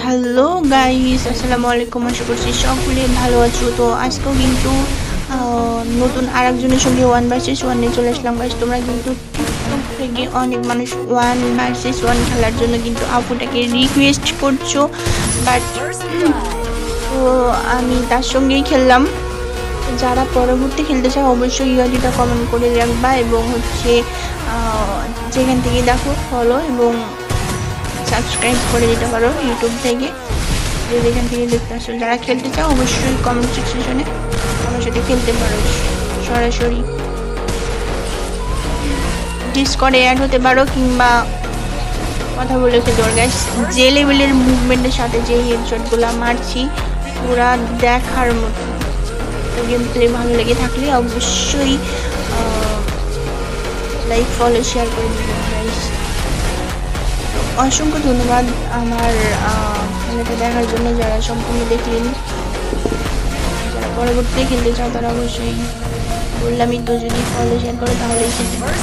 Hello guys, আসসালামু আলাইকুম। আশা করছি সকলে ভালো আছো। তো আজকেও কিন্তু নতুন আরেকজনের সঙ্গে 1 vs 1 চলে আসলাম গাইস। তোমরা কিন্তু টিকটক থেকে অনেক মানুষ 1 vs 1 খেলার জন্য কিন্তু আপুটাকে রিকোয়েস্ট করছো, বাট তো আমি তার সঙ্গেই খেললাম। যারা পরবর্তী খেলতে চাও অবশ্যই ইউআইডিটা কমেন্ট করে রাখবা, এবং হচ্ছে যেখান থেকে দেখো ফলো এবং সাবস্ক্রাইব করে দিতে পারো ইউটিউব থেকে, যেখান থেকে দেখতে আসো। যারা খেলতে চাও অবশ্যই কমেন্ট সেকশনে আমার সাথে খেলতে পারো, সরাসরি ডিসকর্ডে অ্যাড হতে পারো কিংবা কথা বলে খেলতে পারো গাইস। যে লেভেলের মুভমেন্টের সাথে যে হেডশটগুলো মারছি পুরা দেখার মতো। গেম প্লে ভালো লেগে থাকলে অবশ্যই লাইক ফলো শেয়ার করে দিবেন গাইস। অসংখ্য ধন্যবাদ আমার খেলাটা দেখার জন্য, যারা সম্পূর্ণ দেখলেন। যারা পরবর্তীতে খেলতে চাও তারা অবশ্যই বললামই তো, যদি ফলো শেয়ার করো তাহলেই খেলতে পারো।